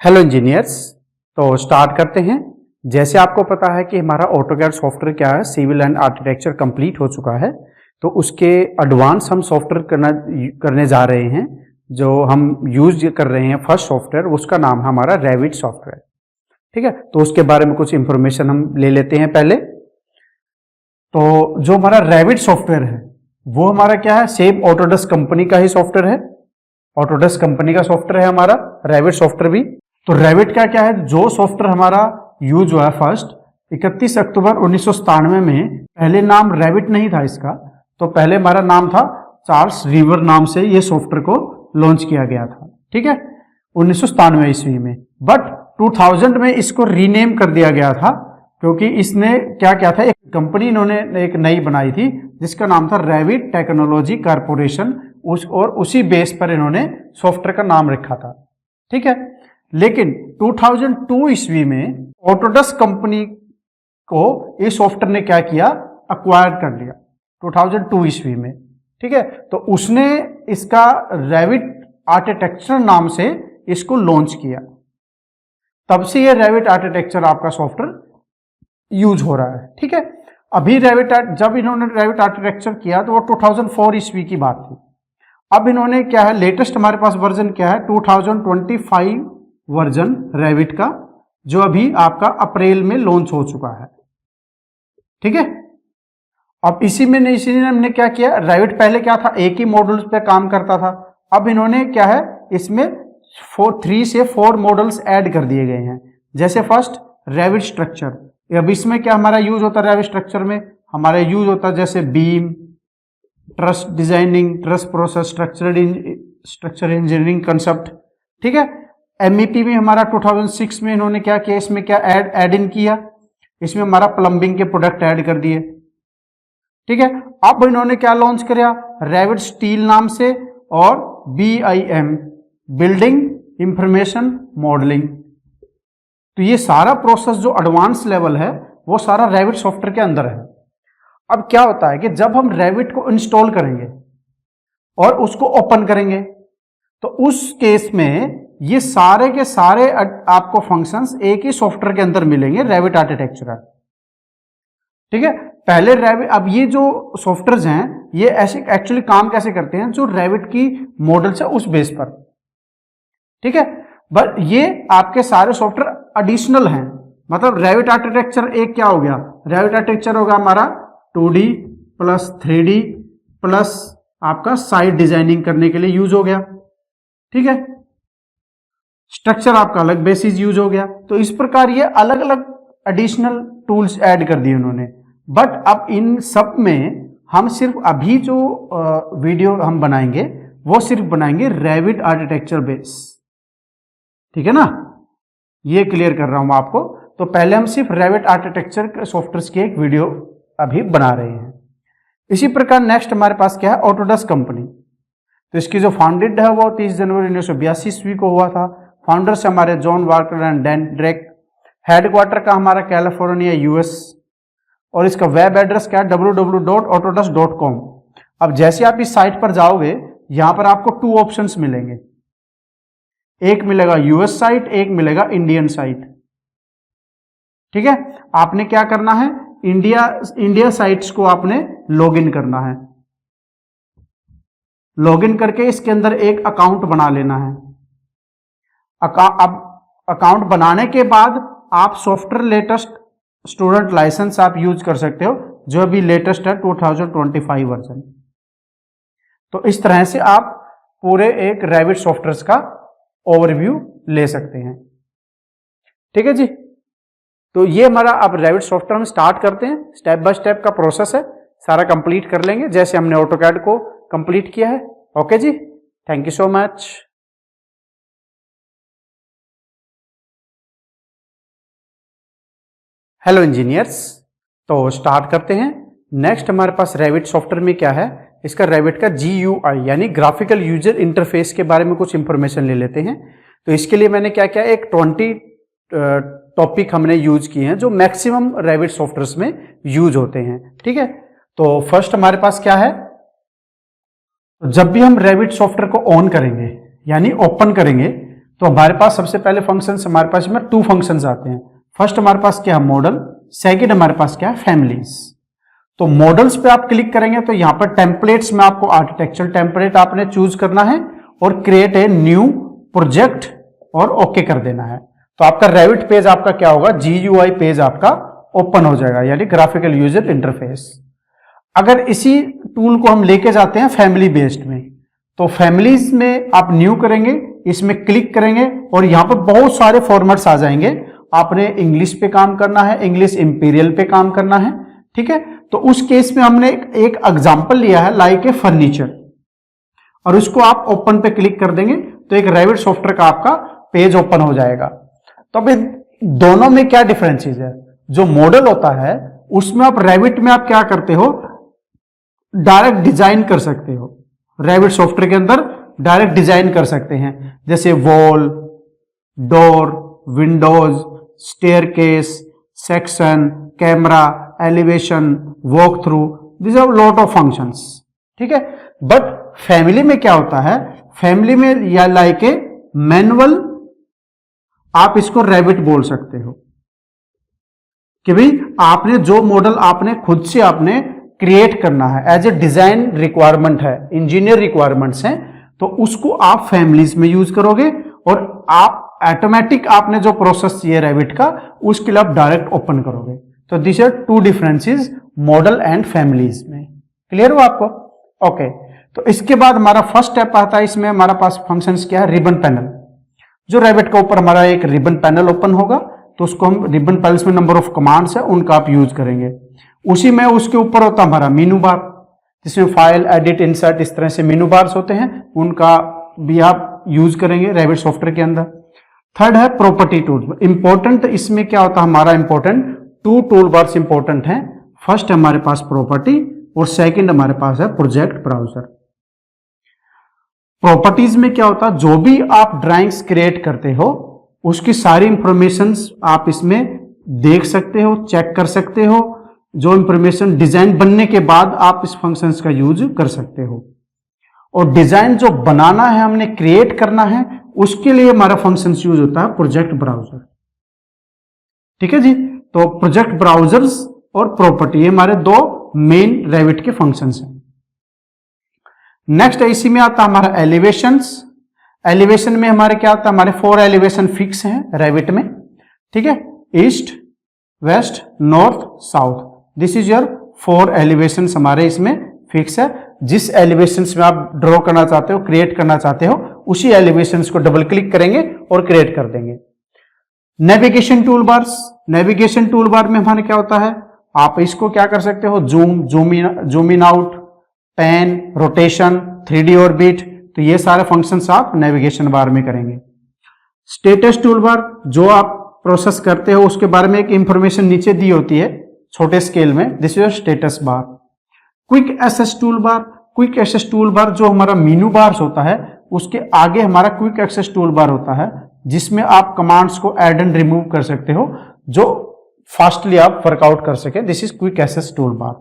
Hello engineers. तो start करते हैं। जैसे आपको पता है कि हमारा ऑटोकैड सॉफ्टवेयर क्या है, सिविल एंड आर्किटेक्चर कंप्लीट हो चुका है। तो उसके एडवांस हम सॉफ्टवेयर करने जा रहे हैं। जो हम यूज कर रहे हैं फर्स्ट सॉफ्टवेयर, उसका नाम है हमारा रेविट सॉफ्टवेयर। ठीक है, तो उसके बारे में कुछ इंफॉर्मेशन हम ले लेते हैं पहले। तो जो हमारा रेविट सॉफ्टवेयर है वो हमारा क्या है, सेम ऑटोडेस्क कंपनी का ही सॉफ्टवेयर है। ऑटोडेस्क कंपनी का सॉफ्टवेयर है हमारा रेविट सॉफ्टवेयर भी। तो रेविट का क्या है, जो सॉफ्टवेयर हमारा यूज हुआ है फर्स्ट 31 अक्टूबर 1997 में। पहले नाम रेविट नहीं था इसका, तो पहले हमारा नाम था चार्ल्स रिवर नाम से ये सॉफ्टवेयर को लॉन्च किया गया था। ठीक है, 1997 ईस्वी में। बट 2000 में इसको रीनेम कर दिया गया था, क्योंकि इसने क्या क्या था, एक कंपनी इन्होंने एक नई बनाई थी जिसका नाम था रेविट टेक्नोलॉजी कारपोरेशन, और उसी बेस पर इन्होंने सॉफ्टवेयर का नाम रखा था। ठीक है, लेकिन 2002 ईस्वी में ऑटोडेस्क कंपनी को इस सॉफ्टवेयर ने क्या किया, अक्वायर कर लिया 2002 ईस्वी में। ठीक है, तो उसने इसका रेविट आर्किटेक्चर नाम से इसको लॉन्च किया। तब से ये रेविट आर्किटेक्चर आपका सॉफ्टवेयर यूज हो रहा है। ठीक है, अभी जब इन्होंने रेविट आर्किटेक्चर किया तो वो 2004 ईस्वी की बात थी। अब इन्होंने क्या है, लेटेस्ट हमारे पास वर्जन क्या है, 2025 वर्जन रेविट का, जो अभी आपका अप्रैल में लॉन्च हो चुका है। ठीक है, अब इसी में हमने क्या किया, रेविट पहले क्या था, एक ही मॉडल्स पे काम करता था। अब इन्होंने क्या है, इसमें 3 से 4 मॉडल्स ऐड कर दिए गए हैं। जैसे फर्स्ट रेविट स्ट्रक्चर। अब इसमें क्या हमारा यूज होता है, रेविट स्ट्रक्चर में हमारा यूज होता है जैसे beam, truss designing, truss process, structure engineering concept. ठीक है, एमईपी में हमारा 2006 में इन्होंने क्या किया, इसमें क्या ऐड इन किया, इसमें हमारा प्लम्बिंग के प्रोडक्ट ऐड कर दिए। ठीक है, अब इन्होंने क्या लॉन्च किया, रेविट स्टील नाम से, और BIM बिल्डिंग इंफॉर्मेशन मॉडलिंग। तो ये सारा प्रोसेस जो एडवांस लेवल है वो सारा रेविट सॉफ्टवेयर के अंदर है। अब क्या होता है कि जब हम रेविट को इंस्टॉल करेंगे और उसको ओपन करेंगे, तो उस केस में ये सारे के सारे आपको फंक्शंस एक ही सॉफ्टवेयर के अंदर मिलेंगे, रेविट आर्किटेक्चर। ठीक है, पहले रेविट, अब ये जो सॉफ्टवेयर्स हैं ये ऐसे एक्चुअली काम कैसे करते हैं, जो रेविट की मॉडल्स है उस बेस पर। ठीक है, बट ये आपके सारे सॉफ्टवेयर एडिशनल हैं। मतलब रेविट आर्किटेक्चर एक क्या हो गया, रेविट आर्किटेक्चर होगा हमारा 2D प्लस 3D प्लस आपका साइट डिजाइनिंग करने के लिए यूज हो गया। ठीक है, स्ट्रक्चर आपका अलग बेसिस यूज हो गया। तो इस प्रकार ये अलग अलग एडिशनल टूल्स ऐड कर दिए उन्होंने। बट अब इन सब में हम सिर्फ अभी जो वीडियो हम बनाएंगे वो सिर्फ बनाएंगे रेविट आर्किटेक्चर बेस। ठीक है ना, ये क्लियर कर रहा हूं आपको। तो पहले हम सिर्फ रेविट आर्किटेक्चर के सॉफ्टवेयर की एक वीडियो अभी बना रहे हैं। इसी प्रकार नेक्स्ट हमारे पास क्या है, ऑटोडेस्क कंपनी। तो इसकी जो फाउंडेड है वो 30 जनवरी 1982 ईस्वी को हुआ था। फाउंडर्स हमारे John worker and Dan Drake. Headquarter का हमारा कैलिफोर्निया US, और इसका वेब एड्रेस क्या है, www.autodesk.com। अब जैसे आप इस साइट पर जाओगे, यहां पर आपको 2 ऑप्शंस मिलेंगे, एक मिलेगा US साइट, एक मिलेगा इंडियन साइट। ठीक है, आपने क्या करना है, इंडिया साइट्स को आपने लॉगिन करना है। लॉगिन करके इसके अंदर एक अकाउंट बना लेना है। अब अकाउंट बनाने के बाद आप सॉफ्टवेयर लेटेस्ट स्टूडेंट लाइसेंस आप यूज कर सकते हो, जो अभी लेटेस्ट है 2025 वर्जन। तो इस तरह से आप पूरे एक रेविट सॉफ्टवेयर का ओवरव्यू ले सकते हैं। ठीक है जी, तो ये हमारा अब रेविट सॉफ्टवेयर हम स्टार्ट करते हैं। स्टेप बाय स्टेप का प्रोसेस है, सारा कंप्लीट कर लेंगे जैसे हमने ऑटोकैड को कंप्लीट किया है। ओके जी, thank you so much. Hello engineers, तो स्टार्ट करते हैं। नेक्स्ट हमारे पास रेविट सॉफ्टवेयर में क्या है, इसका रेविट का GUI यानी ग्राफिकल यूजर इंटरफेस के बारे में कुछ इंफॉर्मेशन ले लेते हैं। तो इसके लिए मैंने क्या किया, एक 20 टॉपिक हमने यूज किए हैं जो मैक्सिमम रेविट सॉफ्टवेयर्स में यूज होते हैं। ठीक है, तो फर्स्ट हमारे पास क्या है, जब भी हम रेविट सॉफ्टवेयर को ऑन करेंगे यानी ओपन करेंगे, तो हमारे पास सबसे पहले फंक्शंस, हमारे पास इसमें 2 फंक्शंस आते हैं। फर्स्ट हमारे पास क्या है, मॉडल, सेकंड हमारे पास क्या है, फैमिलीज। तो मॉडल्स पे आप क्लिक करेंगे तो यहां पर टेम्पलेट्स में आपको आर्किटेक्चर टेम्पलेट आपने चूज करना है और क्रिएट ए न्यू प्रोजेक्ट और ओके कर देना है। तो आपका रेविट पेज आपका क्या होगा, GUI पेज आपका ओपन हो जाएगा, यानी ग्राफिकल यूजर इंटरफेस। अगर इसी टूल को हम लेके जाते हैं फैमिली बेस्ड में, तो फैमिलीज में आप न्यू करेंगे, इसमें क्लिक करेंगे और यहां पर बहुत सारे फॉर्मेट्स आ जाएंगे। आपने इंग्लिश पे काम करना है, इंग्लिश इंपीरियल पे काम करना है, ठीक है। तो उस केस में हमने एक एग्जांपल लिया है लाइक ए फर्नीचर, और उसको आप ओपन पे क्लिक कर देंगे तो एक रेविट सॉफ्टवेयर का आपका पेज ओपन हो जाएगा। तो अब दोनों में क्या डिफरेंसेस है, जो मॉडल होता है उसमें आप रेविट में आप क्या करते हो, डायरेक्ट डिजाइन कर सकते हो। रेविट सॉफ्टवेयर के अंदर डायरेक्ट डिजाइन कर सकते हैं, जैसे wall, door, windows, staircase, section, camera, elevation, walk through, this are lot of functions, ठीक है। बट फैमिली में क्या होता है, फैमिली में या लाइक ए मैनुअल, आप इसको रेविट बोल सकते हो कि भाई आपने जो मॉडल आपने खुद से आपने क्रिएट करना है, एज ए डिजाइन रिक्वायरमेंट है, इंजीनियर रिक्वायरमेंट्स हैं, तो उसको आप फैमिलीज में यूज करोगे और आप ऑटोमेटिक आपने जो प्रोसेस चाहिए रेविट का, उसके लिए आप डायरेक्ट ओपन करोगे। तो this are 2 differences model and families में। क्लियर हो आपको? ओके। तो इसके बाद हमारा फर्स्ट स्टेप आता है, इसमें हमारा पास फंक्शंस क्या है, रिबन पैनल। जो रेविट का ऊपर हमारा एक रिबन पैनल ओपन होगा, तो उसको हम रिबन पैनल्स में नंबर ऑफ कमांड्स है उनका आप यूज करेंगे। उसी में उसके ऊपर होता है हमारा मेनू बार, जिसमें फाइल, एडिट, इंसर्ट, इस तरह से मेनू बार्स होते हैं, उनका भी आप यूज करेंगे रेविट सॉफ्टवेयर के अंदर। थर्ड है प्रॉपर्टी टूल। इंपॉर्टेंट इसमें क्या होता है, हमारा इंपॉर्टेंट 2 टूल बार्स इंपॉर्टेंट हैं। फर्स्ट हमारे पास प्रॉपर्टी और सेकंड हमारे पास है प्रोजेक्ट ब्राउजर। प्रॉपर्टीज में क्या होता है, जो भी आप ड्राइंग्स क्रिएट करते हो उसकी सारी इंफॉर्मेशंस आप इसमें देख सकते हो, चेक कर सकते हो। जो इंफॉर्मेशन डिजाइन बनने के बाद आप इस फंक्शंस का यूज कर सकते हो। और डिजाइन जो बनाना है, हमने क्रिएट करना है, उसके लिए हमारा फंक्शंस यूज होता है प्रोजेक्ट ब्राउजर। ठीक है जी। तो प्रोजेक्ट ब्राउजर्स और प्रॉपर्टी, ये हमारे 2 मेन रेविट के फंक्शंस हैं। नेक्स्ट इसी में आता है हमारा एलिवेशंस। एलिवेशन में हमारे क्या आता है, हमारे 4 एलिवेशन फिक्स हैं रेविट में, ठीक है। East, west, north, south, this is your 4 elevations हमारे इसमें फिक्स है। जिस एलिवेशंस में आप ड्रॉ करना चाहते हो, क्रिएट करना चाहते हो, उसी एलिवेशंस को डबल क्लिक करेंगे और क्रिएट कर देंगे। Navigation tool bars, navigation tool bar में हमारे क्या होता है, आप इसको क्या कर सकते हो, zoom in out, pan, rotation, 3D orbit, तो ये सारे फंक्शंस आप नेविगेशन बार में करेंगे। स्टेटस टूल बार, जो आप प्रोसेस करते हो उसके बारे में एक इंफॉर्मेशन नीचे दी होती है छोटे स्केल में, this is status bar. Quick access tool bar, quick access tool bar जो हमारा मेनू बार्स होता है, उसके आगे हमारा क्विक एक्सेस टूल बार होता है, जिसमें आप कमांड्स को ऐड एंड रिमूव कर सकते हो, जो फास्टली आप वर्कआउट कर सके। This is quick access tool bar.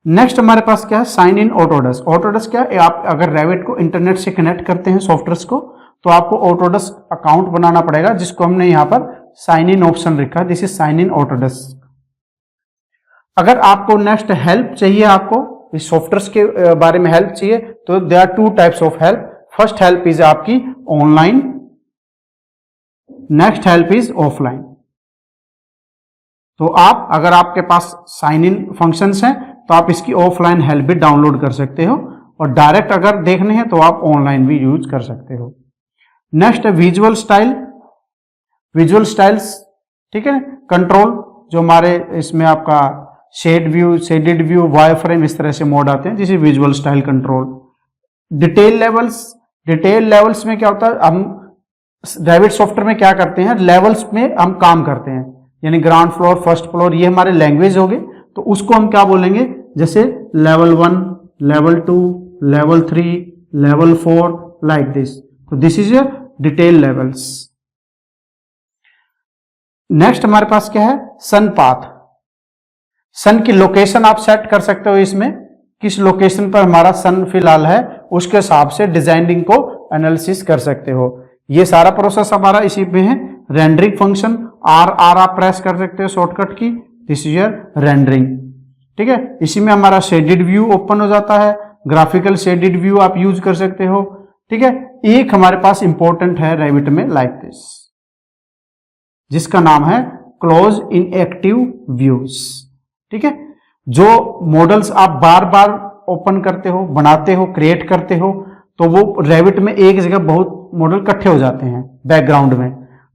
Next हमारे पास क्या है, साइन इन ऑटोडेस्क। ऑटोडेस्क क्या है, आप अगर रेविट को इंटरनेट से कनेक्ट करते हैं सॉफ्टवेयर को, तो आपको ऑटोडेस्क अकाउंट बनाना पड़ेगा, जिसको हमने यहां पर साइन इन ऑप्शन रखा है। This is sign in Autodesk. अगर आपको नेक्स्ट हेल्प चाहिए, आपको इस सॉफ्टवेयर के बारे में हेल्प चाहिए, तो there are 2 types of help. First help is आपकी online, next help is offline. तो आप अगर आपके पास साइन इन फंक्शंस हैं, तो आप इसकी ऑफलाइन हेल्प भी डाउनलोड कर सकते हो, और डायरेक्ट अगर देखने हैं तो आप ऑनलाइन भी यूज कर सकते हो। नेक्स्ट है विजुअल स्टाइल, विजुअल स्टाइल्स, ठीक है। कंट्रोल, जो हमारे इसमें आपका shade view, shaded view, wire frame, इस तरह से मोड आते हैं, जिसे visual style control. Detail levels, detail levels में क्या होता है, हम रेविट सॉफ्टवेयर में क्या करते हैं, लेवल्स में हम काम करते हैं, यानी ग्राउंड फ्लोर, फर्स्ट फ्लोर, ये हमारे लैंग्वेज हो गए, तो उसको हम क्या बोलेंगे, जैसे level 1, level 2, level 3, level 4, like this. तो this is your detail levels. Next हमारे पास क्या है, सन पाथ। सन की लोकेशन आप सेट कर सकते हो, इसमें किस लोकेशन पर हमारा सन फिलहाल है, उसके हिसाब से डिजाइनिंग को एनालिसिस कर सकते हो। ये सारा प्रोसेस हमारा इसी में है। रेंडरिंग फंक्शन आर आप प्रेस कर सकते हो शॉर्टकट की, दिस इज योर रेंडरिंग। ठीक है, इसी में हमारा शेडेड व्यू ओपन हो जाता है, ग्राफिकल शेडेड व्यू आप यूज कर सकते हो। ठीक है, एक हमारे पास इंपॉर्टेंट है रेविट में लाइक दिस, जिसका नाम है क्लोज इन एक्टिव व्यूज। ठीक है, जो मॉडल्स आप बार बार ओपन करते हो, बनाते हो, क्रिएट करते हो, तो वो रेविट में एक जगह बहुत मॉडल इकट्ठे हो जाते हैं बैकग्राउंड में,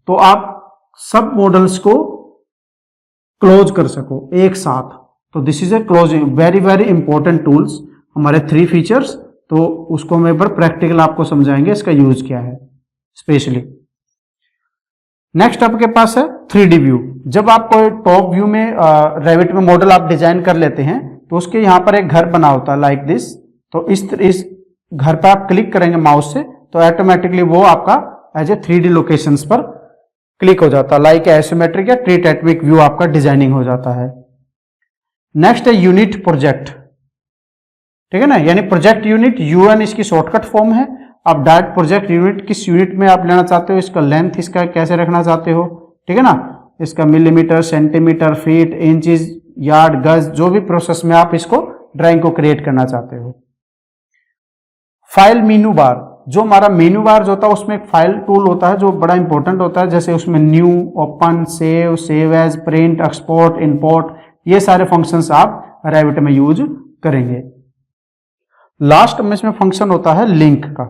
तो आप सब मॉडल्स को क्लोज कर सको एक साथ। तो this is a close, very very important tools, हमारे 3 फीचर्स। तो उसको हम एक बार प्रैक्टिकल आपको समझाएंगे, इसका यूज क्या है स्पेशली। नेक्स्ट आपके पास है 3D व्यू। जब आप कोई टॉप व्यू में रेविट में मॉडल आप डिजाइन कर लेते हैं, तो उसके यहां पर एक घर बना होता है लाइक दिस। तो इस घर पर आप क्लिक करेंगे माउस से, तो ऑटोमेटिकली वो आपका एज ए 3D लोकेशंस पर क्लिक हो जाता है, लाइक एसिमेट्रिक या ट्रीटैटमिक व्यू आपका डिजाइनिंग हो जाता है। नेक्स्ट है यूनिट प्रोजेक्ट। ठीक है ना, यानी प्रोजेक्ट यूनिट, यूएन इसकी शॉर्टकट फॉर्म है। आप डायरेक्ट प्रोजेक्ट यूनिट किस यूनिट में आप लेना चाहते हो, इसका लेंथ इसका कैसे रखना चाहते हो, ठीक है ना, इसका millimetre, centimetre, feet, inches, yard, गज, जो भी प्रोसेस में आप इसको ड्राइंग को क्रिएट करना चाहते हो। फाइल मेनू बार, जो हमारा मेनू बार जो होता है उसमें एक फाइल टूल होता है जो बड़ा इंपॉर्टेंट होता है, जैसे उसमें new, open, save, save as, print, export, import, ये सारे फंक्शंस आप रेविट में यूज करेंगे। लास्ट में इसमें फंक्शन होता है लिंक का।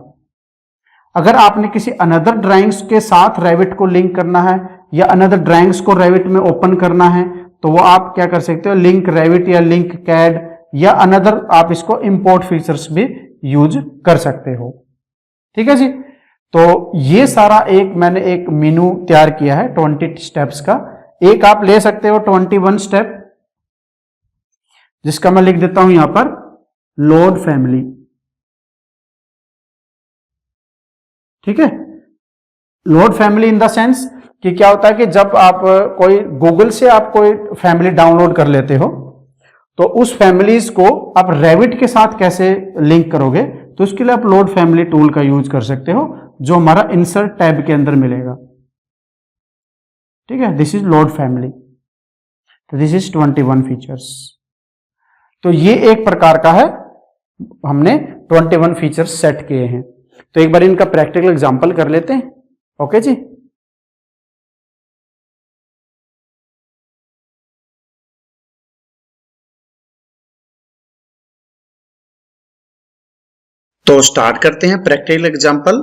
अगर आपने किसी अनदर ड्राइंग्स के साथ रेविट को लिंक करना है या अनदर ड्राइंग्स को रेविट में ओपन करना है, तो वो आप क्या कर सकते हो, लिंक रेविट या लिंक कैड या अनदर आप इसको इंपोर्ट फीचर्स भी यूज कर सकते हो। ठीक है जी, तो ये सारा मैंने एक मेनू तैयार किया है 20 स्टेप्स का। एक आप ले सकते हो 21 स्टेप, जिसका मैं लिख देता हूं यहां पर लोड फैमिली। ठीक है, load family in the sense कि क्या होता है कि जब आप कोई गूगल से आप कोई फैमिली डाउनलोड कर लेते हो, तो उस फैमिलीज को आप रेविट के साथ कैसे लिंक करोगे, तो उसके लिए आप लोड फैमिली टूल का यूज कर सकते हो, जो हमारा इंसर्ट टैब के अंदर मिलेगा। ठीक है, दिस इज लोड फैमिली, तो दिस इज 21 फीचर्स। तो ये एक प्रकार का है, हमने 21 फीचर्स सेट किए हैं। तो एक बार इनका प्रैक्टिकल एग्जांपल कर लेते हैं। ओके जी, तो स्टार्ट करते हैं practical example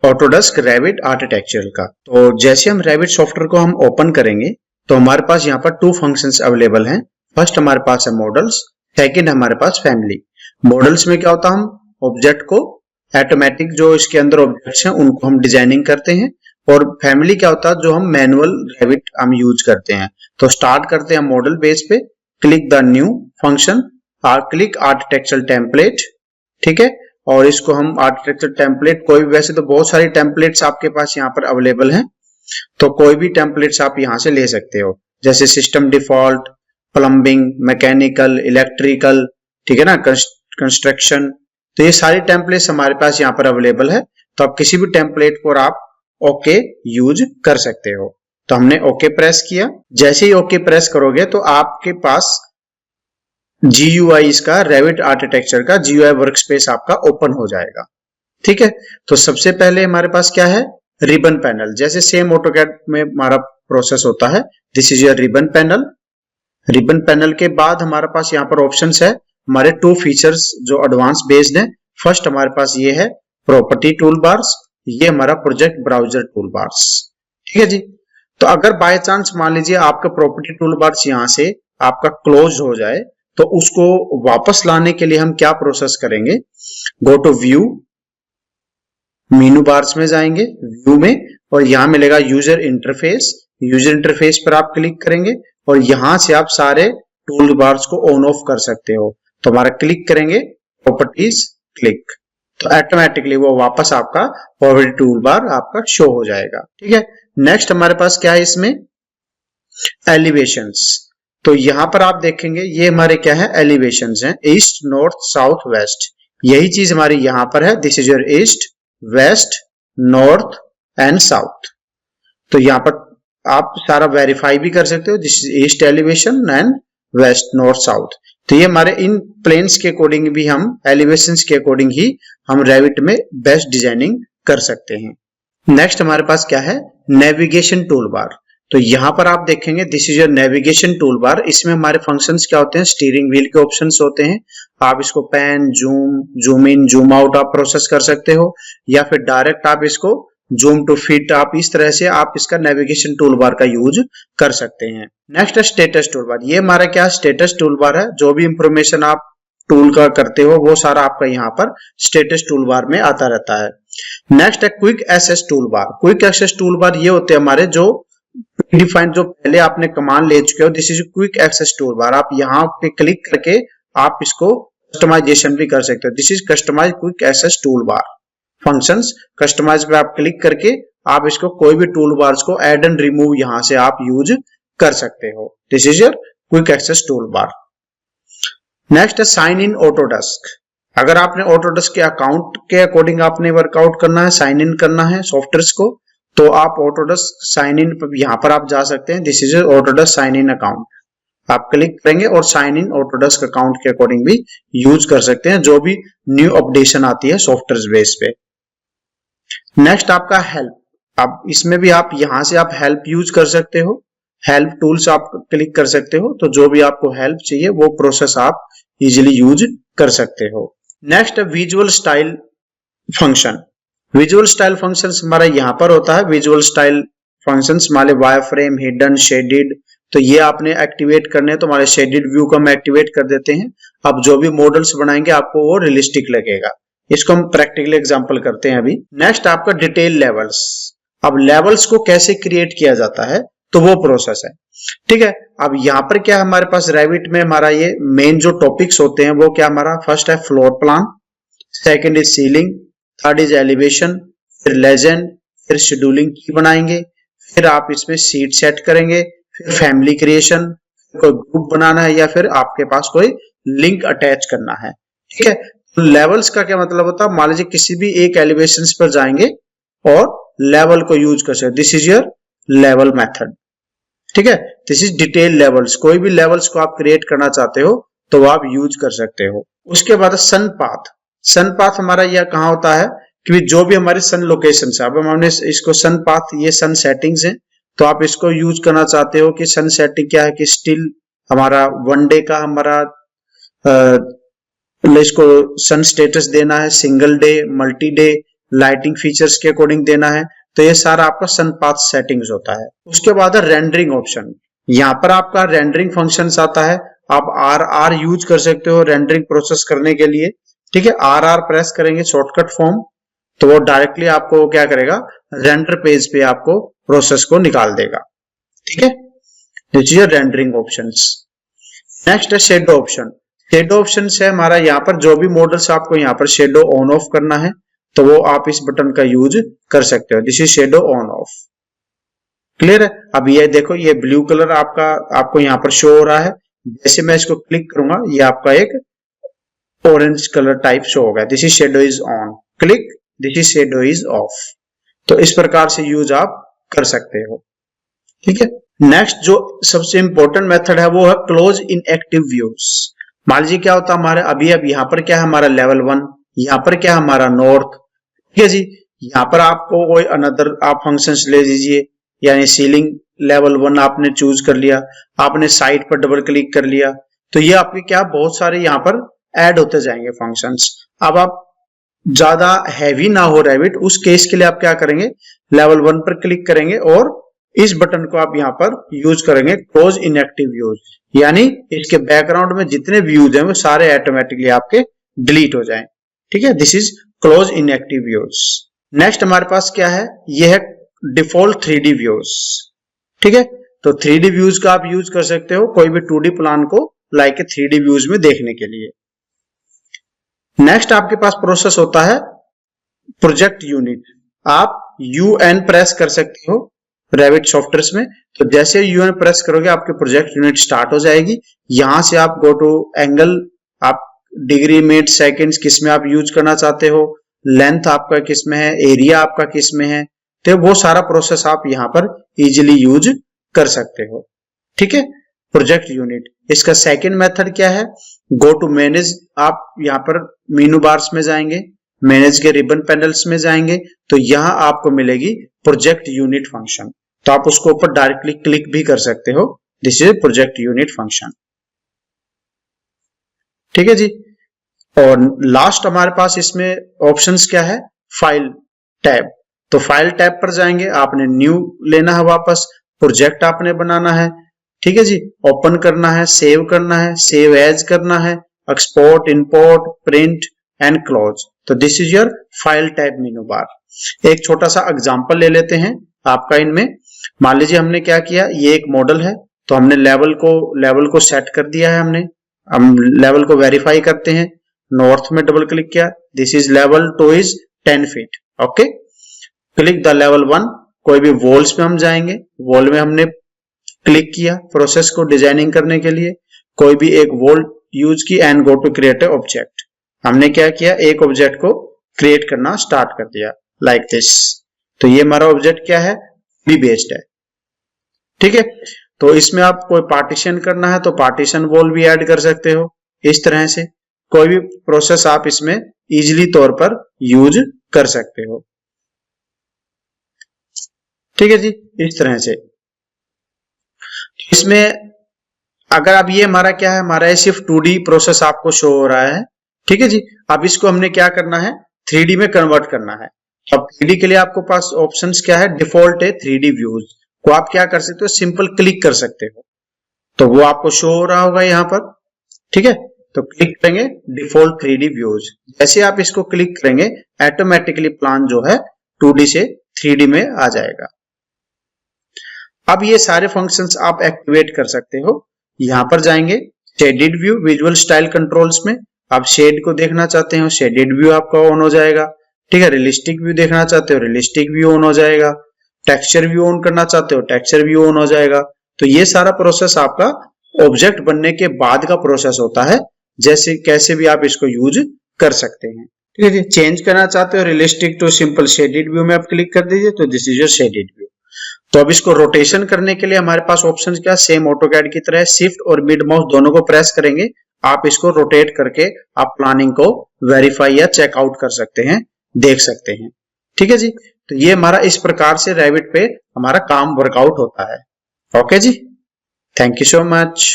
Autodesk Revit architecture का। तो जैसे हम रेविट सॉफ्टवेयर को हम ओपन करेंगे, तो हमारे पास यहाँ पर 2 फंक्शंस अवेलेबल हैं। फर्स्ट हमारे पास है मॉडल्स, सेकंड हमारे पास फैमिली। मॉडल्स में क्या होता है, हम ऑब्जेक्ट को ऑटोमेटिक जो इसके अंदर ऑब्जेक्ट्स हैं उनको हम डिजाइनिंग करते हैं, और फैमिली क्या होता है जो हम मैनुअल रेविट हम यूज करते हैं। तो स्टार्ट करते हैं मॉडल बेस पे, click the new function, click architecture template. ठीक है, और इसको हम आर्किटेक्चर टेम्पलेट, कोई वैसे तो बहुत सारी टेम्पलेट्स आपके पास यहाँ पर अवेलेबल हैं, तो कोई भी टेम्पलेट्स आप यहाँ से ले सकते हो, जैसे system default, plumbing, mechanical, electrical, ठीक है ना, कंस्ट्रक्शन। तो ये सारी टेम्पलेट्स हमारे पास यहाँ पर अवेलेबल है, तो आप किसी भी टेम्पलेट को आप ओके यूज कर सकते हो। तो हमने ओके प्रेस किया। जैसे ही ओके प्रेस करोगे तो आपके पास GUI इसका रेविट आर्किटेक्चर का GUI वर्कस्पेस आपका ओपन हो जाएगा। ठीक है, तो सबसे पहले हमारे पास क्या है, रिबन पैनल। जैसे सेम ऑटोकैड में हमारा प्रोसेस होता है, this is your ribbon panel. Ribbon panel के बाद हमारे पास यहाँ पर ऑप्शंस है, हमारे 2 फीचर्स जो एडवांस बेस्ड है। फर्स्ट हमारे पास ये है प्रॉपर्टी टूल बार्स, ये हमारा प्रोजेक्ट ब्राउजर टूल बार्स। ठीक है जी, तो अगर बाय चांस मान लीजिए आपका प्रॉपर्टी टूल बार्स यहाँ से आपका क्लोज हो जाए, तो उसको वापस लाने के लिए हम क्या प्रोसेस करेंगे, go to view, menu bars में जाएंगे, व्यू में, और यहां मिलेगा यूजर इंटरफेस। यूजर इंटरफेस पर आप क्लिक करेंगे और यहां से आप सारे टूल बार्स को ऑन ऑफ कर सकते हो। तो हमारा क्लिक करेंगे प्रॉपर्टीज, क्लिक, तो ऑटोमेटिकली वो वापस आपका प्रॉपर्टी टूल बार आपका शो हो जाएगा। ठीक है, नेक्स्ट हमारे पास क्या है, इसमें एलिवेशंस। तो यहां पर आप देखेंगे ये हमारे क्या है, एलिवेशंस हैं, ईस्ट, नॉर्थ, साउथ, वेस्ट। यही चीज हमारी यहां पर है, this is your east, west, north and south. तो यहाँ पर आप सारा वेरीफाई भी कर सकते हो, this is east elevation and waste north south. तो ये हमारे इन प्लेन्स के अकॉर्डिंग भी हम एलिवेशंस के अकॉर्डिंग ही हम रेविट में बेस्ट डिजाइनिंग कर सकते हैं। नेक्स्ट हमारे पास क्या है, नेविगेशन टूल बार। तो यहाँ पर आप देखेंगे this is your navigation tool bar. इसमें हमारे फंक्शंस क्या होते हैं, स्टीयरिंग व्हील के ऑप्शंस होते हैं। आप इसको pan, zoom, zoom in, zoom out आप प्रोसेस कर सकते हो, या फिर डायरेक्ट आप इसको जूम टू फिट, आप इस तरह से आप इसका नेविगेशन टूल बार का यूज कर सकते हैं। नेक्स्ट है स्टेटस टूल बार। ये हमारा क्या स्टेटस टूल बार है, जो भी इंफॉर्मेशन आप टूल का करते हो वो सारा आपका यहाँ पर स्टेटस टूल बार में आता रहता है। नेक्स्ट है quick access tool bar. Quick access tool bar ये होते हैं हमारे जो डिफाइंड, जो पहले आपने कमांड ले चुके हो, this is quick access tool bar. आप यहाँ पे क्लिक करके आप इसको कस्टमाइजेशन भी कर सकते हो। This is customize quick access tool bar functions. Customize पे आप क्लिक करके आप इसको कोई भी टूल बार्स को ऐड एंड रिमूव यहाँ से आप यूज कर सकते हो। This is your quick access tool bar. Next है साइन इन ऑटोडेस्क। अगर आपने ऑटोडेस्क के अकाउंट के अकॉर्डिंग आपने वर्कआउट करना है, साइन इन करना है सॉफ्टवेयर को, तो आप ऑटोडेस्क साइन इन यहाँ पर आप जा सकते हैं। This is Autodesk sign in account. आप क्लिक करेंगे और साइन इन ऑटोडेस्क अकाउंट के अकॉर्डिंग भी यूज कर सकते हैं, जो भी न्यू अपडेशन आती है सॉफ्टवेयर बेस पे। नेक्स्ट आपका हेल्प। अब इसमें भी आप यहां से आप हेल्प यूज कर सकते हो, हेल्प टूल्स आप क्लिक कर सकते हो, तो जो भी आपको हेल्प चाहिए वो प्रोसेस आप इजीली यूज कर सकते हो। नेक्स्ट है visual style function. Visual style functions हमारा यहाँ पर होता है। विजुअल स्टाइल फंक्शंस हमारे वायर फ्रेम, हिडन, शेडेड, तो ये आपने एक्टिवेट करने हैं, तो हमारे शेडेड व्यू को हम एक्टिवेट कर देते हैं। अब जो भी मॉडल्स बनाएंगे आपको वो रियलिस्टिक लगेगा। इसको हम प्रैक्टिकल एग्जांपल करते हैं अभी। नेक्स्ट आपका डिटेल लेवल्स। अब लेवल्स को कैसे क्रिएट किया जाता है, तो वो प्रोसेस है, ठीक है। अब यहाँ पर क्या हमारे पास रेविट में हमारा ये मेन जो टॉपिक्स होते हैं वो क्या हमारा, फर्स्ट है floor plan, second is ceiling, third is elevation, फिर लेजेंड, फिर शेड्यूलिंग की बनाएंगे, फिर आप इसमें सीट सेट करेंगे, फिर फैमिली क्रिएशन, कोई ग्रुप बनाना है, या फिर आपके पास कोई लिंक अटैच करना है, ठीक है। तो लेवल्स का क्या मतलब होता है, मान लीजिए किसी भी एक एलिवेशन पर जाएंगे और लेवल को यूज कर सकते, this is your level method, ठीक है। This is detail levels. कोई भी लेवल्स को आप क्रिएट करना चाहते हो तो आप यूज कर सकते हो। उसके बाद सन पाथ। सन पाथ हमारा यह कहाँ होता है कि जो भी हमारी सन लोकेशन है, अब हमने इसको सन पाथ, ये सन सेटिंग्स है, तो आप इसको यूज करना चाहते हो कि सन सेटिंग क्या है कि स्टिल हमारा 1 डे का हमारा इसको सन स्टेटस देना है, single day, multi day, lighting features के अकॉर्डिंग देना है, तो ये सारा आपका सन पाथ सेटिंग्स होता है। उसके बाद है रेंडरिंग ऑप्शन। यहाँ पर आपका रेंडरिंग फंक्शंस आता है। आप RR यूज कर सकते हो रेंडरिंग प्रोसेस करने के लिए, ठीक है। RR प्रेस करेंगे शॉर्टकट फॉर्म, तो वो डायरेक्टली आपको क्या करेगा, रेंडर पेज पे आपको प्रोसेस को निकाल देगा, ठीक है। This is rendering options. Next है शेडो ऑप्शन। शेडो ऑप्शन है हमारा, यहाँ पर जो भी मॉडल्स आपको यहाँ पर शेडो ऑन ऑफ करना है तो वो आप इस बटन का यूज कर सकते हो। This is shadow on off, clear है। अब ये देखो, ये ब्लू कलर आपको यहाँ पर शो हो रहा है। जैसे मैं इसको क्लिक करूंगा ये आपका एक ऑरेंज कलर टाइप शो होगा। This is shadow is on, click, this is shadow is of. तो इस प्रकार से यूज आप कर सकते हो, ठीक है। नेक्स्ट जो सबसे इंपॉर्टेंट मेथड है वो है क्लोज इन एक्टिव व्यूज। मान लीजिए क्या होता है हमारे अभी, अब यहाँ पर क्या है हमारा लेवल 1, यहाँ पर क्या है हमारा नॉर्थ, ठीक है जी। यहाँ पर आपको कोई अनदर आप फंक्शंस ले लीजिए, यानी सीलिंग लेवल 1 आपने चूज कर लिया, आपने साइट पर डबल क्लिक कर लिया, तो ये आपके क्या बहुत सारे यहाँ पर ऐड होते जाएंगे फंक्शंस। अब आप ज्यादा हैवी ना हो रेविट, उस केस के लिए आप क्या करेंगे, लेवल 1 पर क्लिक करेंगे और इस बटन को आप यहाँ पर यूज करेंगे क्लोज इनएक्टिव व्यूज, यानी इसके बैकग्राउंड में जितने व्यूज हैं वो सारे ऑटोमेटिकली आपके डिलीट हो जाएं, ठीक है। This is close inactive views. Next हमारे पास क्या है, ये है डिफॉल्ट 3D व्यूज, ठीक है। तो 3D व्यूज का आप यूज कर सकते हो कोई भी 2D प्लान को लाइक 3D व्यूज में देखने के लिए। नेक्स्ट आपके पास प्रोसेस होता है प्रोजेक्ट यूनिट। आप UN प्रेस कर सकते हो रेविट सॉफ्टवेयर में, तो जैसे UN प्रेस करोगे आपके प्रोजेक्ट यूनिट स्टार्ट हो जाएगी। यहां से आप गो टू एंगल, आप डिग्री, मिनट, सेकंड्स किस में आप यूज करना चाहते हो, लेंथ आपका किस में है, एरिया आपका किस में है, तो वो सारा प्रोसेस आप यहाँ पर इजीली यूज कर सकते हो। ठीक है, प्रोजेक्ट यूनिट। इसका सेकंड मेथड क्या है, गो टू मैनेज। आप यहाँ पर मेनू बार्स में जाएंगे, मैनेज के रिबन पैनल्स में जाएंगे, तो यहाँ आपको मिलेगी प्रोजेक्ट यूनिट फंक्शन। तो आप उसको ऊपर डायरेक्टली क्लिक भी कर सकते हो। This is project unit function. ठीक है जी। और लास्ट हमारे पास इसमें ऑप्शंस क्या है, फाइल टैब। तो फाइल टैब पर जाएंगे, आपने न्यू लेना है, वापस प्रोजेक्ट आपने बनाना है। ठीक है जी, ओपन करना है, सेव करना है, सेव एज करना है, export, import, print and close. तो this is your file tab menu bar. एक छोटा सा एग्जांपल ले लेते हैं आपका इनमें। मान लीजिए हमने क्या किया, ये एक मॉडल है, तो हमने लेवल को सेट कर दिया है। हम लेवल को वेरीफाई करते हैं, नॉर्थ में डबल क्लिक किया, this is level 2 is 10 feet. Okay, click the level 1। कोई भी वॉल्स में हम जाएंगे, वॉल में हमने क्लिक किया प्रोसेस को डिजाइनिंग करने के लिए, कोई भी एक वॉल यूज की and go to create a object. हमने क्या किया, एक ऑब्जेक्ट को क्रिएट करना स्टार्ट कर दिया लाइक दिस। तो ये हमारा ऑब्जेक्ट क्या है, बी बेस्ड है। ठीक है, तो इसमें आप कोई पार्टीशन करना है तो पार्टीशन वॉल भी ऐड कर सकते हो। इस तरह से कोई भी प्रोसेस आप इसमें इजीली तौर पर यूज कर सकते हो। ठीक है जी, इस तरह से। इसमें अगर अब ये हमारा क्या है, हमारा सिर्फ 2D प्रोसेस आपको शो हो रहा है। ठीक है जी, अब इसको हमने क्या करना है, 3D में कन्वर्ट करना है। अब 3D के लिए आपको पास ऑप्शंस क्या है, डिफॉल्ट है 3D व्यूज को आप क्या कर सकते हो, सिंपल क्लिक कर सकते हो। तो वो आपको शो हो रहा होगा यहाँ पर। ठीक है, तो क्लिक करेंगे डिफॉल्ट 3D व्यूज। जैसे आप इसको क्लिक करेंगे, ऑटोमेटिकली प्लान जो है 2D से 3D में आ जाएगा। अब ये सारे फंक्शंस आप एक्टिवेट कर सकते हो। यहां पर जाएंगे shaded view, visual style controls में। आप शेड को देखना चाहते हो, शेडेड व्यू आपका ऑन हो जाएगा। ठीक है, रियलिस्टिक व्यू देखना चाहते हो, रियलिस्टिक व्यू ऑन हो जाएगा। टेक्सचर व्यू ऑन करना चाहते हो, टेक्सचर व्यू ऑन हो जाएगा। तो ये सारा प्रोसेस आपका ऑब्जेक्ट बनने के बाद का प्रोसेस होता है। जैसे कैसे भी आप इसको यूज कर सकते हैं। ठीक है जी, चेंज करना चाहते हो realistic to simple shaded view में आप क्लिक कर दीजिए, तो this is your shaded view. तो अब इसको रोटेशन करने के लिए हमारे पास ऑप्शन क्या, सेम ऑटोकैड की तरह शिफ्ट और मिड माउस दोनों को प्रेस करेंगे, आप इसको रोटेट करके आप प्लानिंग को वेरीफाई या चेकआउट कर सकते हैं, देख सकते हैं। ठीक है जी, तो ये हमारा इस प्रकार से रैविट पे हमारा काम वर्कआउट होता है। ओके जी, थैंक यू सो मच।